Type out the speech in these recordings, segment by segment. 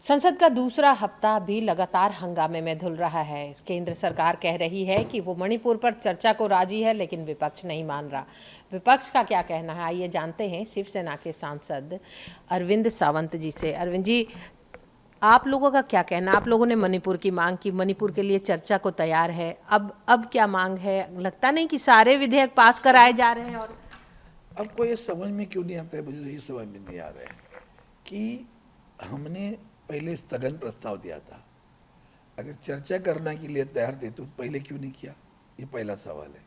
संसद का दूसरा हफ्ता भी लगातार हंगामे में धुल रहा है। केंद्र सरकार कह रही है कि वो मणिपुर पर चर्चा को राजी है, लेकिन विपक्ष नहीं मान रहा। विपक्ष का क्या कहना है, आइए जानते हैं शिवसेना के सांसद अरविंद सावंत जी से। अरविंद जी, आप लोगों का क्या कहना? आप लोगों ने मणिपुर की मांग की, मणिपुर के लिए चर्चा को तैयार है। अब क्या मांग है? लगता नहीं कि सारे विधेयक पास कराए जा रहे हैं। और आपको ये समझ में क्यों नहीं आता है? मुझे ये समझ में नहीं आ रहा है कि हमने पहले स्थगन प्रस्ताव दिया था। अगर चर्चा करने के लिए तैयार थे तो पहले क्यों नहीं किया? ये पहला सवाल है।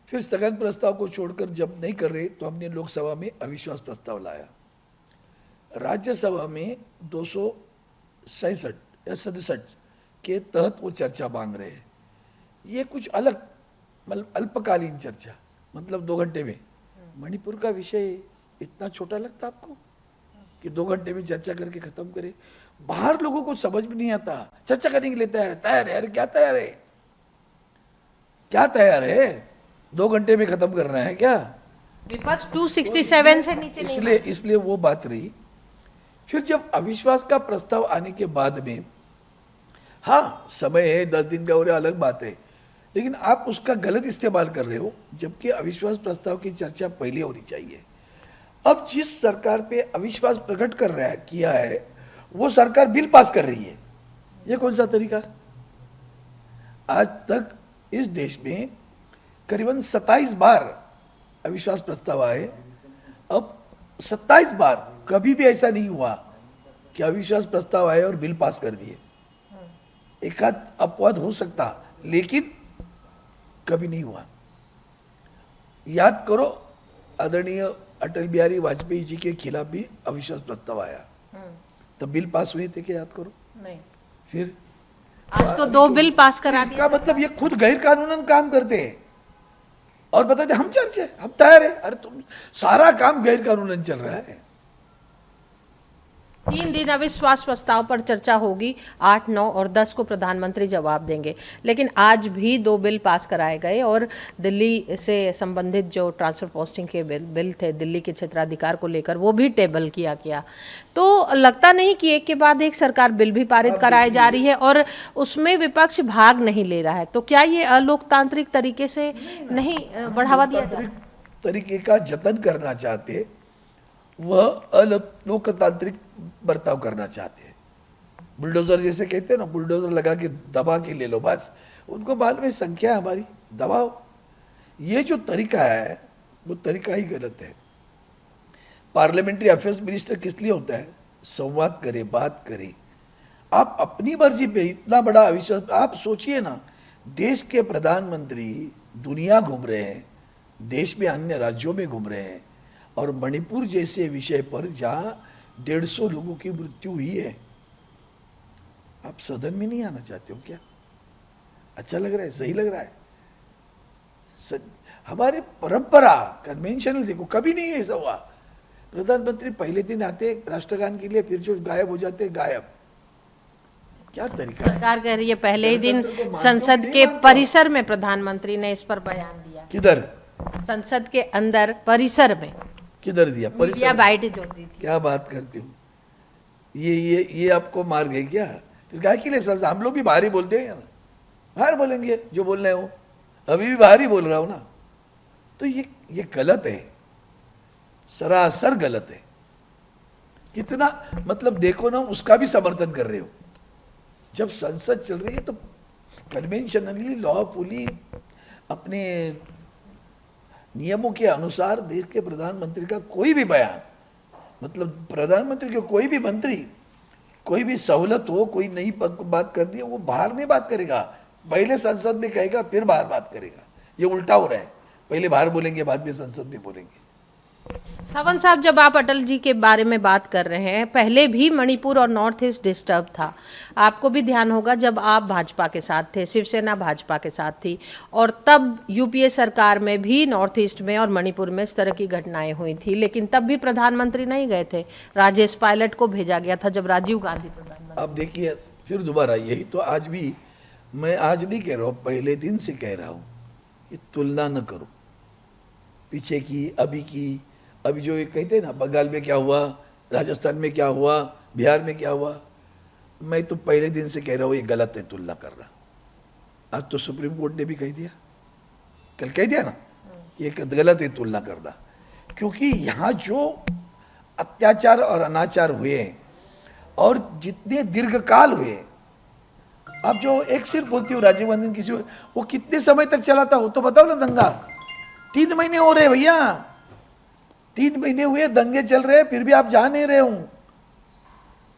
फिर स्थगन प्रस्ताव को छोड़कर जब नहीं कर रहे तो हमने लोकसभा में अविश्वास प्रस्ताव लाया। राज्यसभा में 267 या 67 के तहत वो चर्चा मांग रहे हैं। ये कुछ अलग, मतलब अल्पकालीन चर्चा, मतलब 2 घंटे में। मणिपुर का विषय इतना छोटा लगता आपको कि 2 घंटे में चर्चा करके खत्म करे? बाहर लोगों को समझ में नहीं आता। चर्चा करने के लिए तैयार है। अरे क्या तैयार है? क्या तैयार है? 2 घंटे में खत्म करना है क्या? विपक्ष 267 से नीचे नहीं। इसलिए वो बात रही। फिर जब अविश्वास का प्रस्ताव आने के बाद में, हाँ समय है, 10 दिन का, और अलग बात है, लेकिन आप उसका गलत इस्तेमाल कर रहे हो, जबकि अविश्वास प्रस्ताव की चर्चा पहले होनी चाहिए। अब जिस सरकार पे अविश्वास प्रकट कर रहा है, किया है, वो सरकार बिल पास कर रही है। ये कौन सा तरीका? आज तक इस देश में करीबन 27 बार अविश्वास प्रस्ताव आए। अब 27 बार कभी भी ऐसा नहीं हुआ कि अविश्वास प्रस्ताव आए और बिल पास कर दिए। एक आध अपवाद हो सकता, लेकिन कभी नहीं हुआ। याद करो, आदरणीय अटल बिहारी वाजपेयी जी के खिलाफ भी अविश्वास प्रस्ताव आया, तब बिल पास हुए थे क्या? याद करो। नहीं। फिर आज तो 2 बिल पास करा दिए। इसका मतलब ये खुद गैर कानूनन काम करते हैं और बताते हम चर्चा, हम तैयार है। अरे तुम, सारा काम गैर कानूनन चल रहा है। 3 दिन अविश्वास प्रस्ताव पर चर्चा होगी। 8, 9 और 10 को प्रधानमंत्री जवाब देंगे, लेकिन आज भी 2 बिल पास कराए गए और दिल्ली से संबंधित जो ट्रांसफर पोस्टिंग के बिल थे, दिल्ली के क्षेत्राधिकार को लेकर, वो भी टेबल किया गया। तो लगता नहीं कि एक के बाद एक सरकार बिल भी पारित कराई जा रही है और उसमें विपक्ष भाग नहीं ले रहा है। तो क्या ये अलोकतांत्रिक तरीके से नहीं बढ़ावा दिया जा रहा है? तरीके का जतन करना चाहते, वह अलोकतांत्रिक बर्ताव करना चाहते हैं। बुलडोजर जैसे कहते हैं ना, बुलडोजर लगा के दबा के ले लो बस। उनको बाद में संख्या हमारी दबाओ। ये जो तरीका है वो तरीका ही गलत है। पार्लियामेंट्री अफेयर्स मिनिस्टर किस लिए होता है? संवाद करे, बात करे। आप अपनी मर्जी पे इतना बड़ा अविश्वास, आप सोचिए ना, देश के प्रधानमंत्री दुनिया घूम रहे हैं, देश में अन्य राज्यों में घूम रहे हैं, और मणिपुर जैसे विषय पर जहां 150 लोगों की मृत्यु हुई है, आप सदन में नहीं आना चाहते हो क्या? अच्छा लग रहा है? सही लग रहा है? हमारे परंपरा, कन्वेंशनल देखो, कभी नहीं ऐसा हुआ। प्रधानमंत्री पहले दिन आते राष्ट्रगान के लिए, फिर जो गायब हो जाते गायब। क्या तरीका है? सरकार कह रही है पहले ही दिन संसद के परिसर में प्रधानमंत्री ने इस पर बयान दिया। किधर? संसद के अंदर परिसर में। किधर दिया? मीडिया बाइट जो दी थी। क्या बात करती हूँ? ये आपको मार गई क्या? फिर क्या के लिए संसद? हम लोग भी बाहर ही बोलते हैं ना, बाहर बोलेंगे जो बोलना है वो। अभी भी बाहर ही बोल रहा हूँ ना। तो ये गलत है, सरासर गलत है। कितना, मतलब देखो ना, उसका भी समर्थन कर रहे हो। जब संसद चल रही है तो कन्वेंशनली, लॉफुली, अपने नियमों के अनुसार देश के प्रधानमंत्री का कोई भी बयान, मतलब प्रधानमंत्री के कोई भी मंत्री, कोई भी सहूलत हो, कोई नई बात करनी है, वो बाहर नहीं बात करेगा, पहले संसद में कहेगा फिर बाहर बात करेगा। ये उल्टा हो रहा है, पहले बाहर बोलेंगे बाद में संसद में बोलेंगे। सावंत साहब, जब आप अटल जी के बारे में बात कर रहे हैं, पहले भी मणिपुर और नॉर्थ ईस्ट डिस्टर्ब था। आपको भी ध्यान होगा जब आप भाजपा के साथ थे, शिवसेना भाजपा के साथ थी, और तब यूपीए सरकार में भी नॉर्थ ईस्ट में और मणिपुर में इस तरह की घटनाएं हुई थी, लेकिन तब भी प्रधानमंत्री नहीं गए थे। राजेश पायलट को भेजा गया था जब राजीव गांधी प्रधानमंत्री। अब देखिए फिर दोबारा यही तो, आज भी मैं आज नहीं कह रहा हूँ, पहले दिन से कह रहा हूँ कि तुलना न करो पीछे की, अभी की। अभी जो ये कहते हैं ना, बंगाल में क्या हुआ, राजस्थान में क्या हुआ, बिहार में क्या हुआ, मैं तो पहले दिन से कह रहा हूँ ये गलत है तुलना करना। आज तो सुप्रीम कोर्ट ने भी कह दिया, कल कह दिया ना कि ये गलत है तुलना करना, क्योंकि यहाँ जो अत्याचार और अनाचार हुए हैं और जितने दीर्घकाल हुए, आप जो एक सिर्फ बोलती हो राजीव गांधी किसी, वो कितने समय तक चला था वो तो बताओ ना। दंगा 3 महीने हो रहे भैया, 3 महीने हुए दंगे चल रहे, फिर भी आप जा नहीं रहे हो।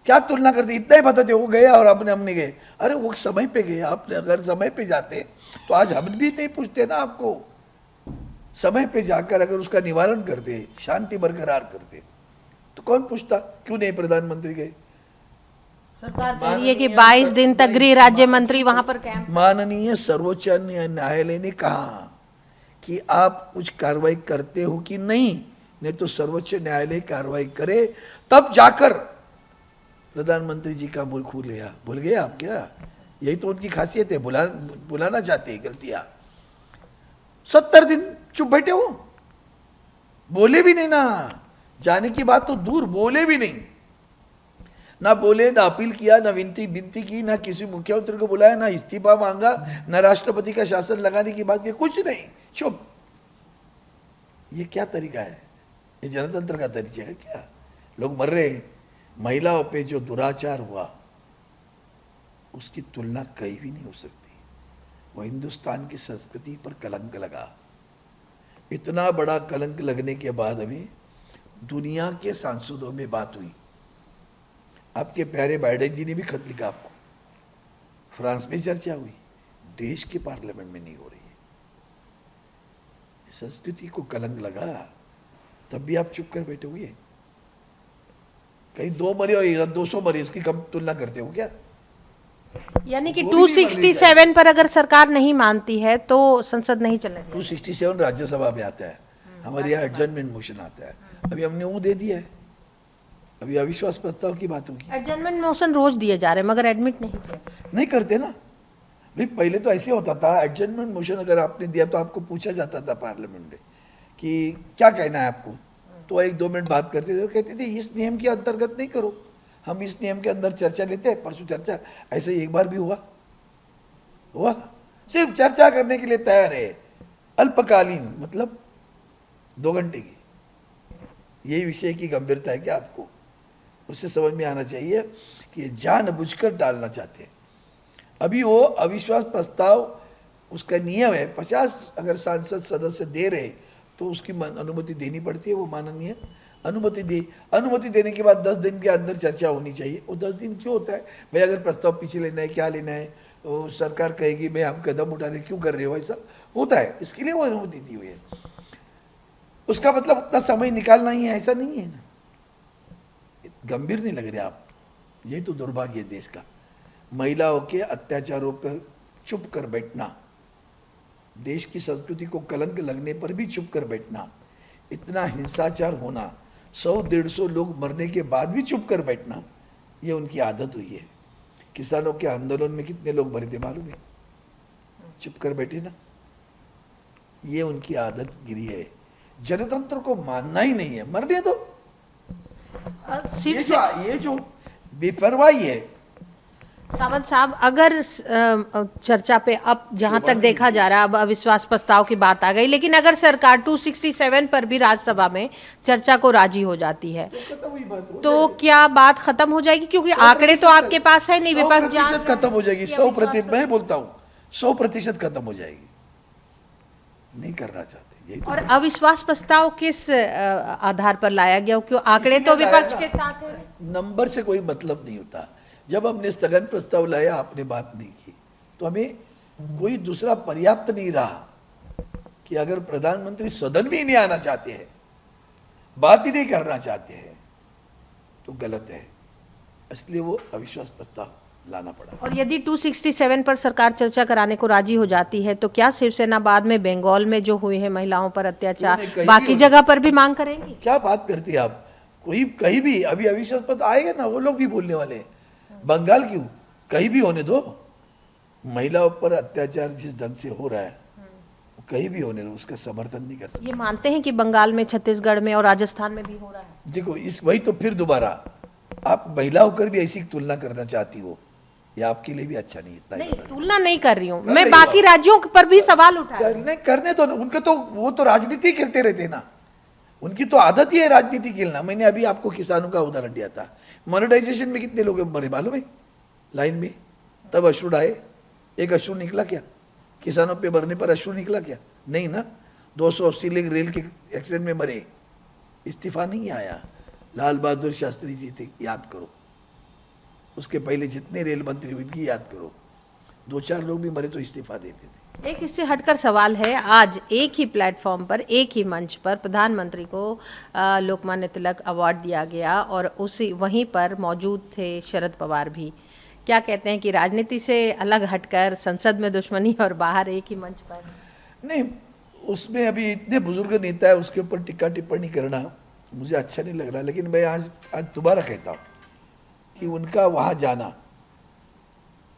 क्या तुलना करते, इतना ही बताते वो गया और आपने हमने गए। अरे वो समय पे गए, आपने अगर समय पे जाते तो आज हम भी नहीं पूछते ना आपको। समय पे जाकर अगर उसका निवारण करते, शांति बरकरार करते, तो कौन पूछता क्यों नहीं प्रधानमंत्री गए। सरकार कह रही है कि 22 दिन तक गृह राज्य मंत्री वहां पर कैंप। माननीय सर्वोच्च न्यायालय ने कहा कि आप कुछ कार्रवाई करते हो कि नहीं तो सर्वोच्च न्यायालय कार्रवाई करे, तब जाकर प्रधानमंत्री जी का मुंह खुल गया। भूल गए आप क्या? यही तो उनकी खासियत है, बुलाना चाहते हैं गलतियां। 70 दिन चुप बैठे हो, बोले भी नहीं ना, जाने की बात तो दूर, बोले भी नहीं, ना बोले, ना अपील किया, ना विनती की, ना किसी मुख्यमंत्री को बुलाया, ना इस्तीफा मांगा, ना राष्ट्रपति का शासन लगाने की बात की, कुछ नहीं, चुप। ये क्या तरीका है? ये जनतंत्र का तरीका है क्या? लोग मर रहे हैं। महिलाओं पे जो दुराचार हुआ उसकी तुलना कहीं भी नहीं हो सकती। वो हिंदुस्तान की संस्कृति पर कलंक लगा। इतना बड़ा कलंक लगने के बाद हमें दुनिया के सांसदों में बात हुई। आपके प्यारे बाइडेन जी ने भी खत लिखा आपको, फ्रांस में चर्चा हुई, देश के पार्लियामेंट में नहीं हो रही है। संस्कृति को कलंक लगा, तब भी आप चुप कर बैठे हुए। कहीं 2 मरे और 200 मरे, इसकी कम तुलना करते हो क्या? यानी कि 267 पर अगर सरकार नहीं मानती है तो संसद नहीं चलने देगी। 267 राज्यसभा में आता है, हमारे यहाँ एडजर्नमेंट मोशन आता है। अभी हमने वो दे दिया है, अभी अविश्वास प्रस्ताव की बात होगी। एडजर्नमेंट मोशन रोज दिए जा रहे हैं मगर एडमिट नहीं करते ना भाई। पहले तो ऐसे होता था, एडजर्नमेंट मोशन अगर आपने दिया तो आपको पूछा जाता था पार्लियामेंट में कि क्या कहना है आपको, तो 1-2 मिनट बात करते थे और कहते थे इस नियम के अंतर्गत नहीं करो, हम इस नियम के अंदर चर्चा लेते हैं। परसों चर्चा ऐसे एक बार भी हुआ सिर्फ चर्चा करने के लिए तैयार है, अल्पकालीन, मतलब 2 घंटे की। यही विषय की गंभीरता है क्या आपको? उससे समझ में आना चाहिए कि जानबूझकर डालना चाहते हैं। अभी वो अविश्वास प्रस्ताव, उसका नियम है 50 अगर सांसद सदस्य दे रहे तो उसकी अनुमति देनी पड़ती है। वो माननीय अनुमति देने के बाद 10 दिन के अंदर चर्चा होनी चाहिए। वो 10 दिन क्यों होता है भाई? अगर प्रस्ताव पीछे लेना है, क्या लेना है, वो सरकार कहेगी मैं आप कदम उठा रहे, क्यों कर रहे हो, ऐसा होता है, इसके लिए वो अनुमति दी हुई है। उसका मतलब उतना समय निकालना ही है, ऐसा नहीं है ना। गंभीर नहीं लग रहे आप? यही तो दुर्भाग्य है देश का। महिलाओं के अत्याचारों पर चुप कर बैठना, देश की संस्कृति को कलंक लगने पर भी चुप कर बैठना, इतना हिंसाचार होना, 100-150 लोग मरने के बाद भी चुप कर बैठना, ये उनकी आदत हुई है। किसानों के आंदोलन में कितने लोग मरे थे मालूम है? चुप कर बैठे ना, ये उनकी आदत गिरी है। जनतंत्र को मानना ही नहीं है, मरने दो। ये जो बेपरवाही है। सावंत साहब, अगर चर्चा पे अब जहां तक देखा जा रहा है, अब अविश्वास प्रस्ताव की बात आ गई, लेकिन अगर सरकार 267 पर भी राज्यसभा में चर्चा को राजी हो जाती है तो क्या बात खत्म हो जाएगी? क्योंकि आंकड़े तो आपके पास है नहीं, विपक्ष खत्म हो जाएगी 100%। मैं बोलता हूँ 100% खत्म हो जाएगी। नहीं करना चाहते यही तो। और अविश्वास प्रस्ताव किस आधार पर लाया गया? क्यों आंकड़े तो विपक्ष के साथ है। नंबर से कोई मतलब नहीं होता। जब हमने स्थगन प्रस्ताव लाया, आपने बात नहीं की, तो हमें कोई दूसरा पर्याप्त नहीं रहा कि अगर प्रधानमंत्री सदन में ही नहीं आना चाहते हैं, बात ही नहीं करना चाहते हैं, तो गलत है। इसलिए वो अविश्वास प्रस्ताव लाना पड़ा। और यदि 267 पर सरकार चर्चा कराने को राजी हो जाती है तो क्या शिवसेना बाद में बंगाल में जो हुए हैं महिलाओं पर अत्याचार बाकी जगह पर भी मांग करेंगी? क्या बात करती है आप? कोई कहीं भी अभी अविश्वास प्रस्ताव आएगा ना, वो लोग भी बोलने वाले हैं। बंगाल क्यों, कहीं भी होने दो। महिलाओं पर अत्याचार जिस ढंग से हो रहा है वो कहीं भी होने दो, उसका समर्थन नहीं कर सकते। ये मानते हैं कि बंगाल में, छत्तीसगढ़ में और राजस्थान में भी हो रहा है? देखो वही तो फिर दोबारा आप महिला होकर भी ऐसी तुलना करना चाहती हो, ये आपके लिए भी अच्छा नहीं, इतना ही नहीं, बता तुलना नहीं कर रही हूँ कर मैं, रही बाकी हो। राज्यों पर भी सवाल उठा रही हूँ। करने तो उनके तो वो तो राजनीति खेलते रहते ना, उनकी तो आदत ही है राजनीति खेलना। मैंने अभी आपको किसानों का उदाहरण दिया था, मोनेटाइजेशन में कितने लोग मरे मालूम है लाइन में, तब अश्रु आए, एक अश्रु निकला क्या? किसानों पे मरने पर अश्रु निकला क्या? नहीं ना। 280 लोग रेल के एक्सीडेंट में मरे, इस्तीफा नहीं आया। लाल बहादुर शास्त्री जी थे, याद करो, उसके पहले जितने रेल मंत्री हुए उनकी याद करो, 2-4 लोग भी मरे तो इस्तीफा देते थे। एक इससे हटकर सवाल है, आज एक ही प्लेटफॉर्म पर, एक ही मंच पर प्रधानमंत्री को लोकमान्य तिलक अवार्ड दिया गया और उसी वहीं पर मौजूद थे शरद पवार भी। क्या कहते हैं कि राजनीति से अलग हटकर संसद में दुश्मनी और बाहर एक ही मंच पर? नहीं, उसमें अभी इतने बुजुर्ग नेता है, उसके ऊपर टिक्का टिप्पणी करना मुझे अच्छा नहीं लग रहा। लेकिन मैं आज दोबारा कहता हूँ कि उनका वहाँ जाना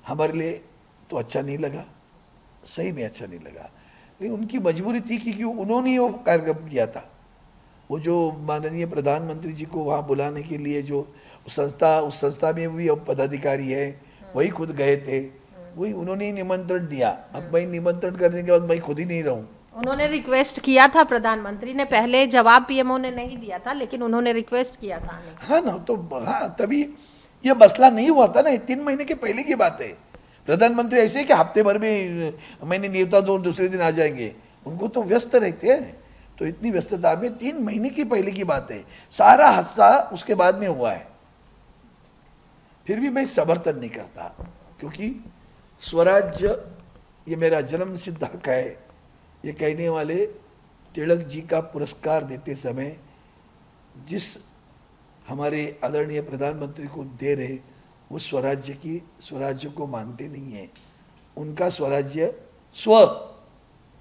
हमारे लिए तो अच्छा नहीं लगा, सही में अच्छा नहीं लगा। लेकिन उनकी मजबूरी थी कि उन्होंने वो कार्यक्रम किया था। वो जो माननीय प्रधानमंत्री जी को वहाँ बुलाने के लिए जो उस संस्था में भी पदाधिकारी है, वही खुद गए थे, वही उन्होंने ही निमंत्रण दिया। अब मैं निमंत्रण करने के बाद मैं खुद ही नहीं रहूँ। उन्होंने रिक्वेस्ट किया था, प्रधानमंत्री ने पहले जवाब पीएमओ ने नहीं दिया था, लेकिन उन्होंने रिक्वेस्ट किया था। हाँ ना, तो हाँ, तभी ये मसला नहीं हुआ था ना, 3 महीने के पहले की बात है। प्रधानमंत्री ऐसे ही कि हफ्ते भर में मैंने न्योता दो, दूसरे दिन आ जाएंगे, उनको तो व्यस्त रहते हैं। तो इतनी व्यस्तता में 3 महीने की पहले की बात है, सारा हादसा उसके बाद में हुआ है। फिर भी मैं समर्थन नहीं करता, क्योंकि स्वराज्य ये मेरा जन्म सिद्ध हक है, ये कहने वाले तिलक जी का पुरस्कार देते समय जिस हमारे आदरणीय प्रधानमंत्री को दे रहे, वो स्वराज्य को मानते नहीं है। उनका स्वराज्य स्व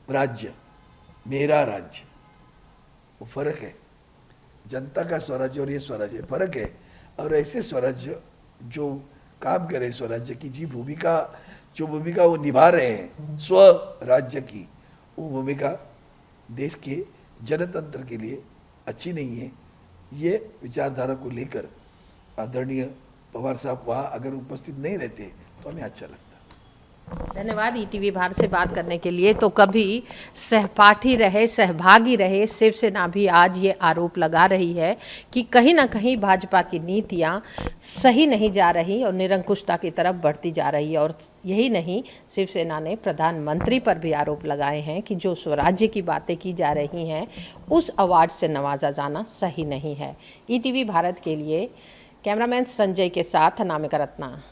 राज्य, मेरा राज्य, वो फर्क है। जनता का स्वराज्य और ये स्वराज्य फर्क है। और ऐसे स्वराज्य जो काम करे स्वराज्य की जो भूमिका वो निभा रहे हैं स्व राज्य की, वो भूमिका देश के जनतंत्र के लिए अच्छी नहीं है। ये विचारधारा को लेकर आदरणीय पवार साहब वहाँ अगर उपस्थित नहीं रहते तो हमें अच्छा लगता। धन्यवाद ईटीवी भारत से बात करने के लिए। तो कभी सहपाठी रहे, सहभागी रहे, शिवसेना भी आज ये आरोप लगा रही है कि कहीं ना कहीं भाजपा की नीतियां सही नहीं जा रही और निरंकुशता की तरफ बढ़ती जा रही है। और यही नहीं, शिवसेना ने प्रधानमंत्री पर भी आरोप लगाए हैं कि जो स्वराज्य की बातें की जा रही हैं उस अवार्ड से नवाजा जाना सही नहीं है। ईटीवी भारत के लिए कैमरामैन संजय के साथ अनामिका रत्ना।